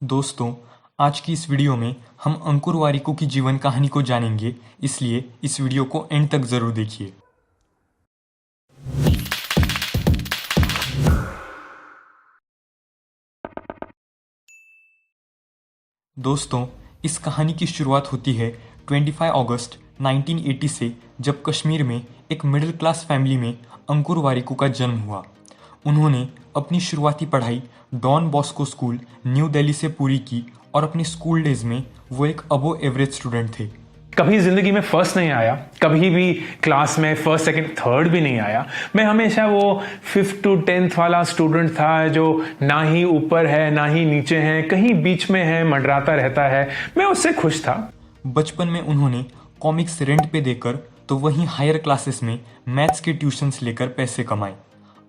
दोस्तों, आज की इस वीडियो में हम अंकुर वारिको की जीवन कहानी को जानेंगे, इसलिए इस वीडियो को एंड तक जरूर देखिए। दोस्तों, इस कहानी की शुरुआत होती है 25 अगस्त 1980 से, जब कश्मीर में एक मिडिल क्लास फैमिली में अंकुर वारिको का जन्म हुआ। उन्होंने अपनी शुरुआती पढ़ाई Don Bosco school, New Delhi से पूरी की और अपने स्कूल डेज में वो एक अबो एवरेज स्टूडेंट थे। कभी जिंदगी में फर्स्ट नहीं आया, कभी भी क्लास में फर्स्ट सेकंड थर्ड भी नहीं आया। मैं हमेशा वो 5th to 10th वाला स्टूडेंट था जो ना ही ऊपर है ना ही नीचे है, कहीं बीच में है, मंडराता रहता है। मैं उससे खुश था। बचपन में उन्होंने कॉमिक्स रेंट पे देकर तो वहीं हायर क्लासेस में मैथ्स के ट्यूशन्स लेकर पैसे कमाए।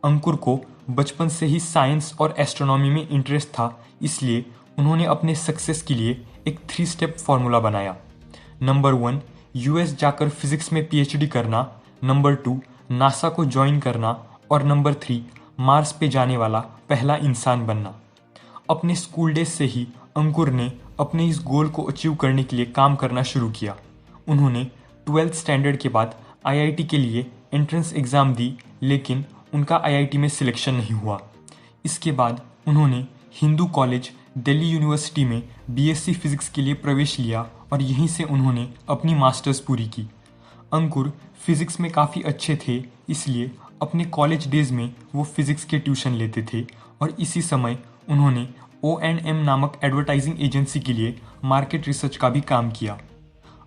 अंकुर को बचपन से ही साइंस और एस्ट्रोनॉमी में इंटरेस्ट था, इसलिए उन्होंने अपने सक्सेस के लिए एक 3 स्टेप फॉर्मूला बनाया। नंबर 1, यूएस जाकर फिजिक्स में पीएचडी करना। नंबर 2, नासा को ज्वाइन करना। और नंबर 3, मार्स पे जाने वाला पहला इंसान बनना। अपने स्कूल डेज से ही अंकुर ने अपने इस गोल को अचीव करने के लिए काम करना शुरू किया। उन्होंने 12th स्टैंडर्ड के बाद आईआईटी के लिए एंट्रेंस एग्ज़ाम दी, लेकिन उनका आईआईटी में सिलेक्शन नहीं हुआ। इसके बाद उन्होंने हिंदू कॉलेज दिल्ली यूनिवर्सिटी में बीएससी फिजिक्स के लिए प्रवेश लिया और यहीं से उन्होंने अपनी मास्टर्स पूरी की। अंकुर फिजिक्स में काफ़ी अच्छे थे, इसलिए अपने कॉलेज डेज में वो फिजिक्स के ट्यूशन लेते थे और इसी समय उन्होंने O&M नामक एडवर्टाइजिंग एजेंसी के लिए मार्केट रिसर्च का भी काम किया।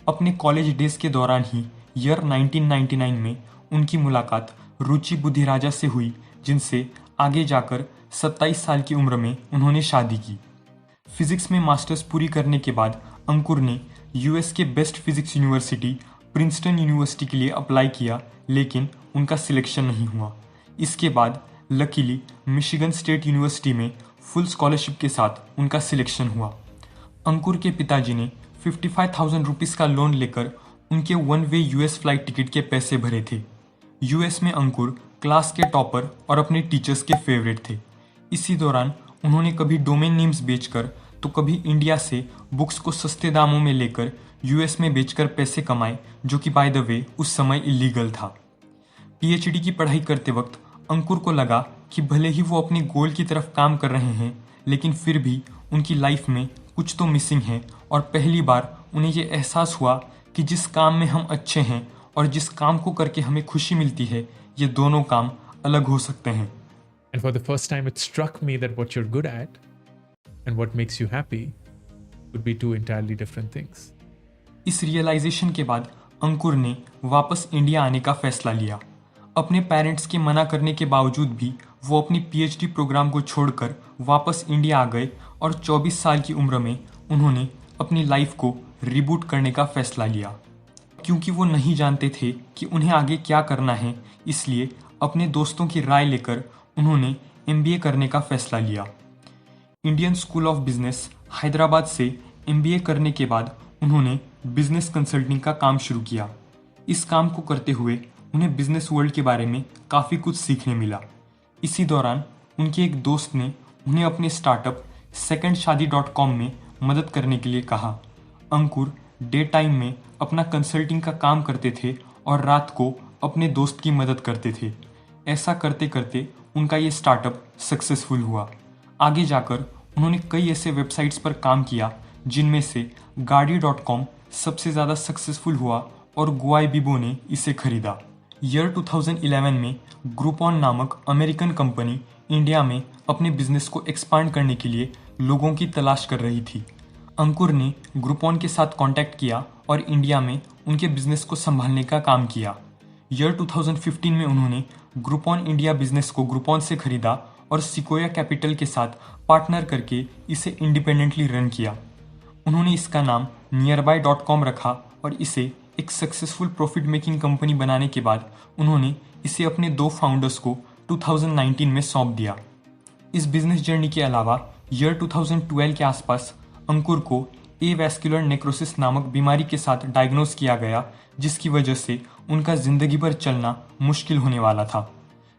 अपने कॉलेज डेज के दौरान ही ईयर 1999 में उनकी मुलाकात रुचि बुद्धिराजा से हुई, जिनसे आगे जाकर 27 साल की उम्र में उन्होंने शादी की। फिजिक्स में मास्टर्स पूरी करने के बाद अंकुर ने यूएस के best physics university Princeton university के लिए अप्लाई किया, लेकिन उनका सिलेक्शन नहीं हुआ। इसके बाद लकीली मिशिगन स्टेट यूनिवर्सिटी में फुल स्कॉलरशिप के साथ उनका सिलेक्शन हुआ। अंकुर के पिताजी ने 55,000 रुपीज़ का लोन लेकर उनके 1 वे यूएस फ्लाइट टिकट के पैसे भरे थे। यूएस में अंकुर क्लास के टॉपर और अपने टीचर्स के फेवरेट थे। इसी दौरान उन्होंने कभी डोमेन नेम्स बेचकर तो कभी इंडिया से बुक्स को सस्ते दामों में लेकर यूएस में बेचकर पैसे कमाए, जो कि बाय द वे उस समय इलीगल था। पीएचडी की पढ़ाई करते वक्त अंकुर को लगा कि भले ही वो अपने गोल की तरफ काम कर रहे हैं, लेकिन फिर भी उनकी लाइफ में कुछ तो मिसिंग है और पहली बार उन्हें ये एहसास हुआ कि जिस काम में हम अच्छे हैं और जिस काम को करके हमें खुशी मिलती है, ये दोनों काम अलग हो सकते हैं। And for the first time it struck me that what you're good at and what makes you happy would be two entirely different things. इस रियलाइजेशन के बाद अंकुर ने वापस इंडिया आने का फैसला लिया। अपने पेरेंट्स के मना करने के बावजूद भी वो अपनी पीएचडी प्रोग्राम को छोड़कर वापस इंडिया आ गए और 24 साल की उम्र में उन्होंने अपनी लाइफ को रिबूट करने का फैसला लिया। क्योंकि वो नहीं जानते थे कि उन्हें आगे क्या करना है, इसलिए अपने दोस्तों की राय लेकर उन्होंने एमबीए करने का फैसला लिया। Indian school of business Hyderabad से एमबीए करने के बाद उन्होंने बिजनेस कंसल्टिंग का काम शुरू किया। इस काम को करते हुए उन्हें बिजनेस वर्ल्ड के बारे में काफ़ी कुछ सीखने मिला। इसी दौरान उनके एक दोस्त ने उन्हें अपने स्टार्टअप secondshadi.com में मदद करने के लिए कहा। अंकुर डे टाइम में अपना कंसल्टिंग का काम करते थे और रात को अपने दोस्त की मदद करते थे। ऐसा करते करते उनका ये स्टार्टअप सक्सेसफुल हुआ। आगे जाकर उन्होंने कई ऐसे वेबसाइट्स पर काम किया, जिनमें से गाड़ी.com सबसे ज़्यादा सक्सेसफुल हुआ और गुआईबिबो ने इसे खरीदा। ईयर 2011 में ग्रुपॉन नामक अमेरिकन कंपनी इंडिया में अपने बिजनेस को एक्सपांड करने के लिए लोगों की तलाश कर रही थी। अंकुर ने ग्रुपॉन के साथ कांटेक्ट किया और इंडिया में उनके बिजनेस को संभालने का काम किया। ईयर 2015 में उन्होंने ग्रुपॉन इंडिया बिजनेस को ग्रुपॉन से खरीदा और सिकोया कैपिटल के साथ पार्टनर करके इसे इंडिपेंडेंटली रन किया। उन्होंने इसका नाम nearby.com रखा और इसे एक सक्सेसफुल प्रॉफिट मेकिंग कंपनी बनाने के बाद उन्होंने इसे अपने 2 फाउंडर्स को 2019 में सौंप दिया। इस बिजनेस जर्नी के अलावा ईयर 2012 के आसपास अंकुर को एवैस्कुलर नेक्रोसिस नामक बीमारी के साथ डायग्नोज किया गया, जिसकी वजह से उनका जिंदगी भर चलना मुश्किल होने वाला था।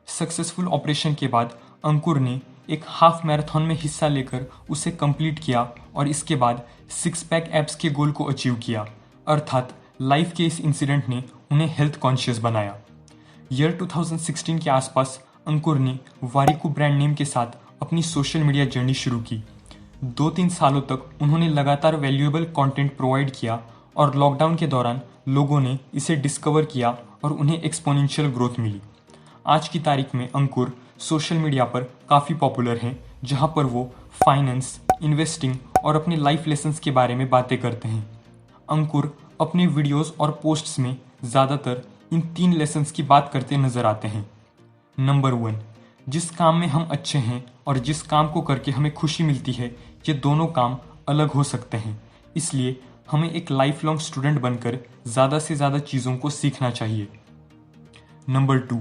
सक्सेसफुल ऑपरेशन के बाद अंकुर ने एक हाफ मैराथन में हिस्सा लेकर उसे कंप्लीट किया और इसके बाद 6 पैक एब्स के गोल को अचीव किया। अर्थात लाइफ के इस इंसिडेंट ने उन्हें हेल्थ कॉन्शियस बनाया। ईयर 2016 के आसपास अंकुर ने वारिकू ब्रांड नेम के साथ अपनी सोशल मीडिया जर्नी शुरू की। 2-3 सालों तक उन्होंने लगातार वैल्यूएबल कंटेंट प्रोवाइड किया और लॉकडाउन के दौरान लोगों ने इसे डिस्कवर किया और उन्हें एक्सपोनेंशियल ग्रोथ मिली। आज की तारीख में अंकुर सोशल मीडिया पर काफ़ी पॉपुलर हैं, जहां पर वो फाइनेंस, इन्वेस्टिंग और अपने लाइफ लेसन्स के बारे में बातें करते हैं। अंकुर अपने वीडियोस और पोस्ट्स में ज़्यादातर इन 3 लेसन्स की बात करते नजर आते हैं। नंबर 1, जिस काम में हम अच्छे हैं और जिस काम को करके हमें खुशी मिलती है, ये दोनों काम अलग हो सकते हैं। इसलिए हमें एक लाइफ लॉन्ग स्टूडेंट बनकर ज़्यादा से ज़्यादा चीज़ों को सीखना चाहिए। नंबर 2,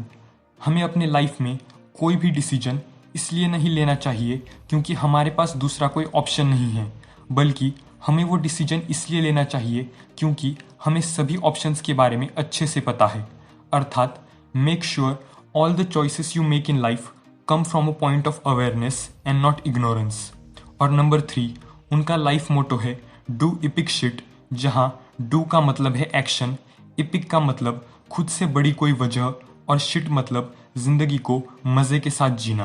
हमें अपने लाइफ में कोई भी डिसीजन इसलिए नहीं लेना चाहिए क्योंकि हमारे पास दूसरा कोई ऑप्शन नहीं है, बल्कि हमें वो डिसीजन इसलिए लेना चाहिए क्योंकि हमें सभी ऑप्शंस के बारे में अच्छे से पता है। अर्थात make sure all the choices you make in life come from a point of awareness and not ignorance. और नंबर 3, उनका लाइफ मोटो है डू इपिक शिट, जहां डू का मतलब है एक्शन, इपिक का मतलब खुद से बड़ी कोई वजह और शिट मतलब जिंदगी को मजे के साथ जीना।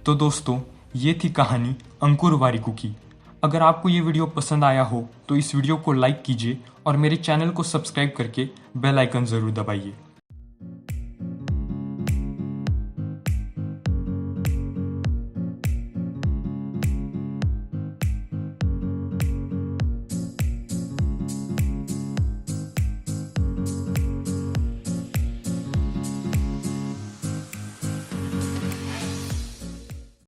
तो दोस्तों, ये थी कहानी अंकुर वारिकू की। अगर आपको ये वीडियो पसंद आया हो तो इस वीडियो को लाइक कीजिए और मेरे चैनल को सब्सक्राइब करके बेल आइकन ज़रूर दबाइए।